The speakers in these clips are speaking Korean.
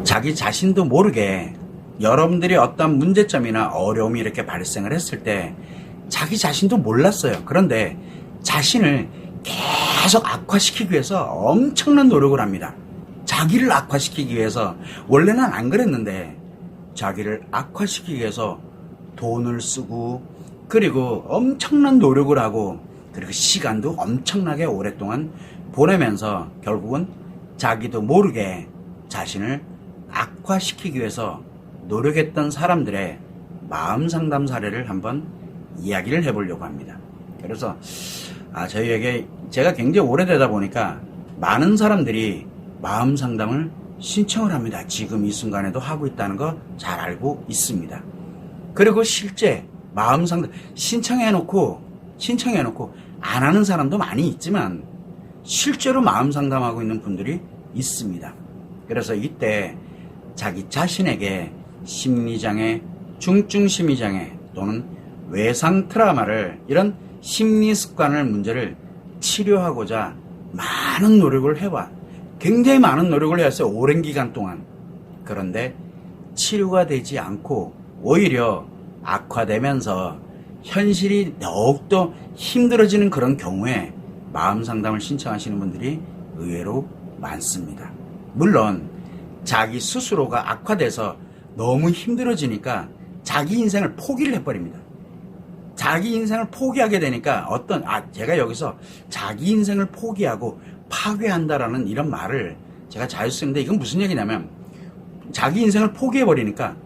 자기 자신도 모르게 여러분들이 어떤 문제점이나 어려움이 이렇게 발생을 했을 때 자기 자신도 몰랐어요. 그런데 자신을 계속 악화시키기 위해서 엄청난 노력을 합니다. 자기를 악화시키기 위해서, 원래는 안 그랬는데 자기를 악화시키기 위해서 돈을 쓰고, 그리고 엄청난 노력을 하고, 그리고 시간도 엄청나게 오랫동안 보내면서 결국은 자기도 모르게 자신을 악화시키기 위해서 노력했던 사람들의 마음 상담 사례를 한번 이야기를 해보려고 합니다. 그래서 저희에게, 제가 굉장히 오래되다 보니까 많은 사람들이 마음 상담을 신청을 합니다. 지금 이 순간에도 하고 있다는 거 잘 알고 있습니다. 그리고 실제 마음 상담 신청해놓고 안 하는 사람도 많이 있지만 실제로 마음 상담하고 있는 분들이 있습니다. 그래서 이때 자기 자신에게 심리장애, 중증심리장애 또는 외상 트라우마를, 이런 심리 습관을, 문제를 치료하고자 많은 노력을 해와, 굉장히 많은 노력을 해왔어요. 오랜 기간 동안. 그런데 치료가 되지 않고 오히려 악화되면서 현실이 더욱더 힘들어지는 그런 경우에 마음 상담을 신청하시는 분들이 의외로 많습니다. 물론 자기 스스로가 악화돼서 너무 힘들어지니까 자기 인생을 포기를 해버립니다. 자기 인생을 포기하게 되니까 제가 여기서 자기 인생을 포기하고 파괴한다라는 이런 말을 제가 자주 쓰는데, 이건 무슨 얘기냐면 자기 인생을 포기해버리니까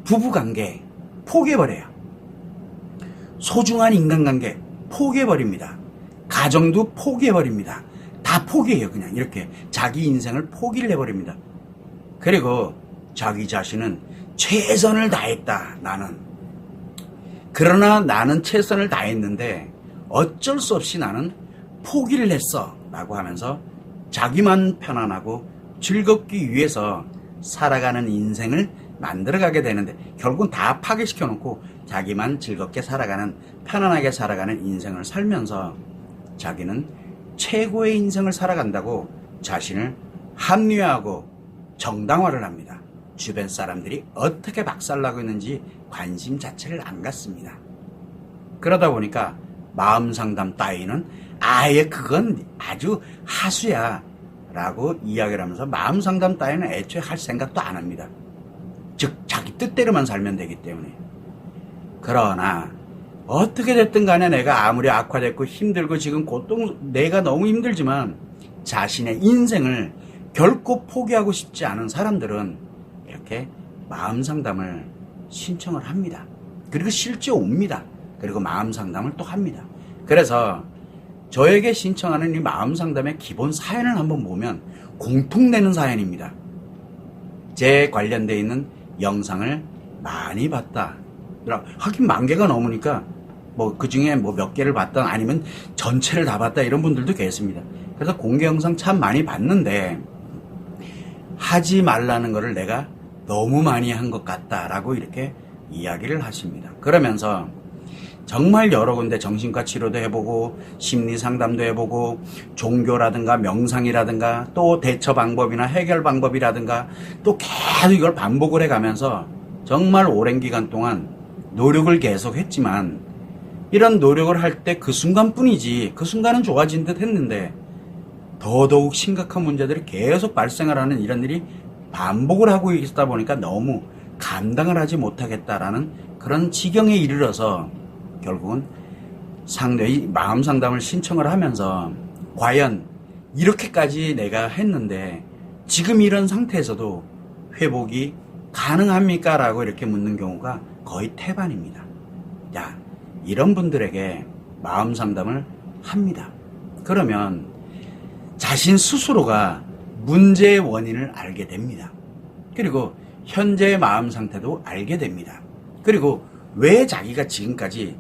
부부관계 포기해버려요. 소중한 인간관계 포기해버립니다. 가정도 포기해버립니다. 다 포기해요. 그냥 이렇게 자기 인생을 포기를 해버립니다. 그리고 자기 자신은 최선을 다했다, 나는. 그러나 나는 최선을 다했는데 어쩔 수 없이 나는 포기를 했어 라고 하면서 자기만 편안하고 즐겁기 위해서 살아가는 인생을 만들어가게 되는데, 결국은 다 파괴시켜 놓고 자기만 즐겁게 살아가는, 편안하게 살아가는 인생을 살면서 자기는 최고의 인생을 살아간다고 자신을 합리화하고 정당화를 합니다. 주변 사람들이 어떻게 박살나고 있는지 관심 자체를 안 갖습니다. 그러다 보니까 마음 상담 따위는 아예 그건 아주 하수야 라고 이야기를 하면서 마음 상담 따위는 애초에 할 생각도 안 합니다. 즉 자기 뜻대로만 살면 되기 때문에. 그러나 어떻게 됐든 간에 내가 아무리 악화됐고 힘들고 지금 내가 너무 힘들지만 자신의 인생을 결코 포기하고 싶지 않은 사람들은 이렇게 마음 상담을 신청을 합니다. 그리고 실제 옵니다. 그리고 마음 상담을 또 합니다. 그래서 저에게 신청하는 이 마음 상담의 기본 사연을 한번 보면 공통되는 사연입니다. 제 관련되어 있는 영상을 많이 봤다. 하긴 10,000개가 넘으니까 그 중에 몇 개를 봤다, 아니면 전체를 다 봤다, 이런 분들도 계십니다. 그래서 공개 영상 참 많이 봤는데 하지 말라는 거를 내가 너무 많이 한 것 같다라고 이렇게 이야기를 하십니다. 그러면서 정말 여러 군데 정신과 치료도 해보고 심리 상담도 해보고 종교라든가 명상이라든가 또 대처 방법이나 해결 방법이라든가 또 계속 이걸 반복을 해가면서 정말 오랜 기간 동안 노력을 계속 했지만, 이런 노력을 할 때 그 순간뿐이지, 그 순간은 좋아진 듯 했는데 더더욱 심각한 문제들이 계속 발생을 하는 이런 일이 반복을 하고 있다 보니까 너무 감당을 하지 못하겠다라는 그런 지경에 이르러서 결국은 상대의 마음 상담을 신청을 하면서 과연 이렇게까지 내가 했는데 지금 이런 상태에서도 회복이 가능합니까? 라고 이렇게 묻는 경우가 거의 태반입니다. 이런 분들에게 마음 상담을 합니다. 그러면 자신 스스로가 문제의 원인을 알게 됩니다. 그리고 현재의 마음 상태도 알게 됩니다. 그리고 왜 자기가 지금까지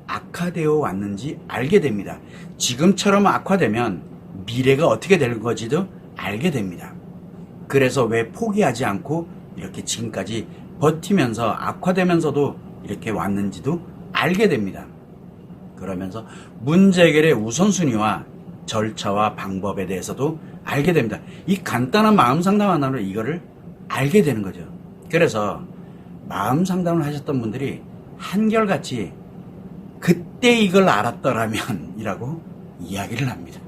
악화되어 왔는지 알게 됩니다. 지금처럼 악화되면 미래가 어떻게 될 건지도 알게 됩니다. 그래서 왜 포기하지 않고 이렇게 지금까지 버티면서 악화되면서도 이렇게 왔는지도 알게 됩니다. 그러면서 문제 해결의 우선순위와 절차와 방법에 대해서도 알게 됩니다. 이 간단한 마음 상담 하나로 이거를 알게 되는 거죠. 그래서 마음 상담을 하셨던 분들이 한결같이 그때 이걸 알았더라면 이라고 이야기를 합니다.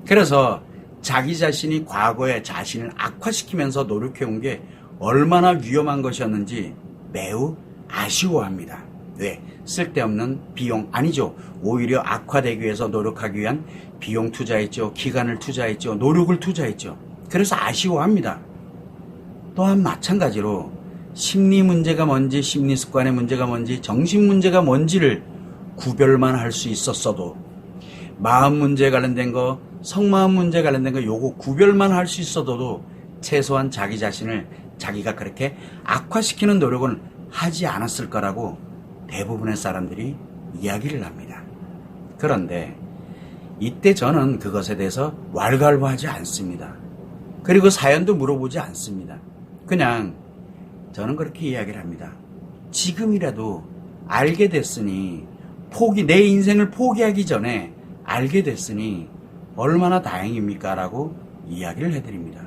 그래서 자기 자신이 과거에 자신을 악화시키면서 노력해온 게 얼마나 위험한 것이었는지 매우 아쉬워합니다. 왜? 쓸데없는 비용, 아니죠. 오히려 악화되기 위해서 노력하기 위한 비용 투자했죠. 기간을 투자했죠. 노력을 투자했죠. 그래서 아쉬워합니다. 또한 마찬가지로 심리 문제가 뭔지, 심리 습관의 문제가 뭔지, 정신 문제가 뭔지를 구별만 할 수 있었어도, 마음 문제에 관련된 거, 성마음 문제에 관련된 거 요거 구별만 할 수 있어도 최소한 자기 자신을 자기가 그렇게 악화시키는 노력은 하지 않았을 거라고 대부분의 사람들이 이야기를 합니다. 그런데 이때 저는 그것에 대해서 왈가왈부하지 않습니다. 그리고 사연도 물어보지 않습니다. 그냥 저는 그렇게 이야기를 합니다. 지금이라도 알게 됐으니 내 인생을 포기하기 전에 알게 됐으니 얼마나 다행입니까? 라고 이야기를 해드립니다.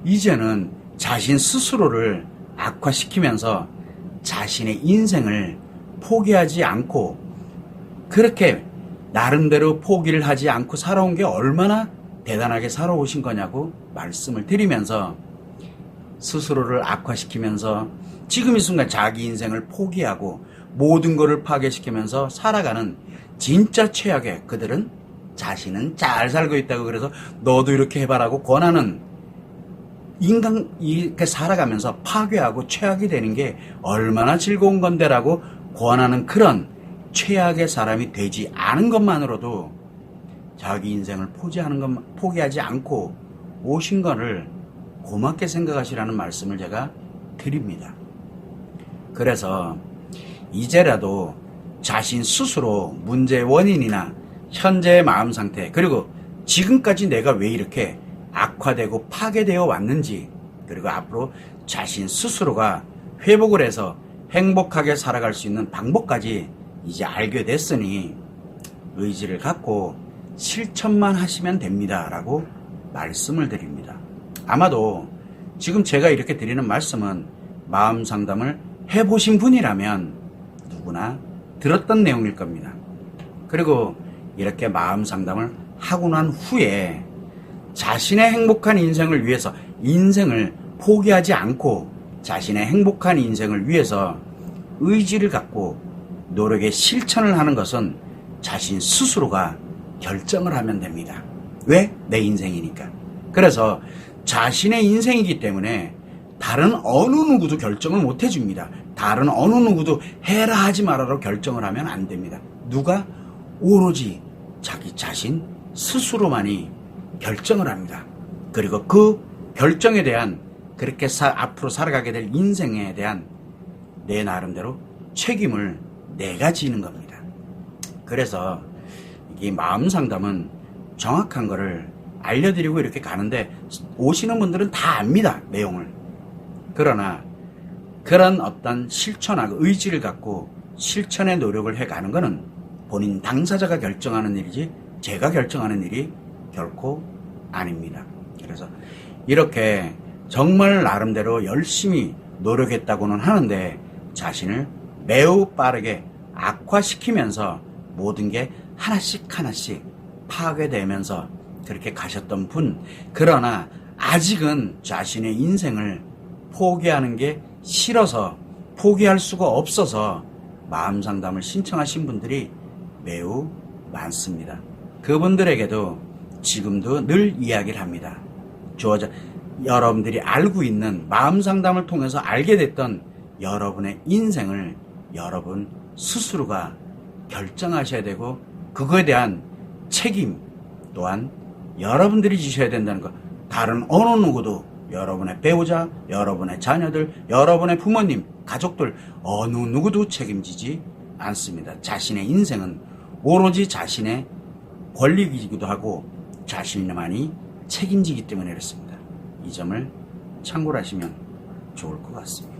이제는 자신 스스로를 악화시키면서 자신의 인생을 포기하지 않고 그렇게 나름대로 포기를 하지 않고 살아온 게 얼마나 대단하게 살아오신 거냐고 말씀을 드리면서 스스로를 악화시키면서 지금 이 순간 자기 인생을 포기하고 모든 것을 파괴시키면서 살아가는 진짜 최악의 그들은 자신은 잘 살고 있다고 그래서 너도 이렇게 해봐라고 권하는 인간 이렇게 살아가면서 파괴하고 최악이 되는 게 얼마나 즐거운 건데라고 권하는 그런 최악의 사람이 되지 않은 것만으로도 자기 인생을 포기하지 않고 오신 거를 고맙게 생각하시라는 말씀을 제가 드립니다. 그래서 이제라도 자신 스스로 문제의 원인이나 현재의 마음 상태 그리고 지금까지 내가 왜 이렇게 악화되고 파괴되어 왔는지 그리고 앞으로 자신 스스로가 회복을 해서 행복하게 살아갈 수 있는 방법까지 이제 알게 됐으니 의지를 갖고 실천만 하시면 됩니다 라고 말씀을 드립니다. 아마도 지금 제가 이렇게 드리는 말씀은 마음 상담을 해보신 분이라면 누구나 들었던 내용일 겁니다. 그리고 이렇게 마음 상담을 하고 난 후에 자신의 행복한 인생을 위해서 인생을 포기하지 않고 자신의 행복한 인생을 위해서 의지를 갖고 노력의 실천을 하는 것은 자신 스스로가 결정을 하면 됩니다. 왜? 내 인생이니까. 그래서 자신의 인생이기 때문에 다른 어느 누구도 결정을 못 해줍니다. 다른 어느 누구도 해라 하지 말아로 결정을 하면 안 됩니다. 누가? 오로지 자기 자신 스스로만이 결정을 합니다. 그리고 그 결정에 대한 그렇게 앞으로 살아가게 될 인생에 대한 내 나름대로 책임을 내가 지는 겁니다. 그래서 이 마음 상담은 정확한 거를 알려드리고 이렇게 가는데 오시는 분들은 다 압니다. 내용을. 그러나 그런 어떤 실천하고 의지를 갖고 실천의 노력을 해가는 것은 본인 당사자가 결정하는 일이지 제가 결정하는 일이 결코 아닙니다. 그래서 이렇게 정말 나름대로 열심히 노력했다고는 하는데 자신을 매우 빠르게 악화시키면서 모든 게 하나씩 파괴되면서 그렇게 가셨던 분, 그러나 아직은 자신의 인생을 포기하는 게 싫어서 포기할 수가 없어서 마음 상담을 신청하신 분들이 매우 많습니다. 그분들에게도 지금도 늘 이야기를 합니다. 여러분들이 알고 있는 마음 상담을 통해서 알게 됐던 여러분의 인생을 여러분 스스로가 결정하셔야 되고 그거에 대한 책임 또한 여러분들이 지셔야 된다는 것. 다른 어느 누구도 여러분의 배우자, 여러분의 자녀들, 여러분의 부모님, 가족들 어느 누구도 책임지지 않습니다. 자신의 인생은 오로지 자신의 권리이기도 하고 자신만이 책임지기 때문에 그렇습니다. 이 점을 참고를 하시면 좋을 것 같습니다.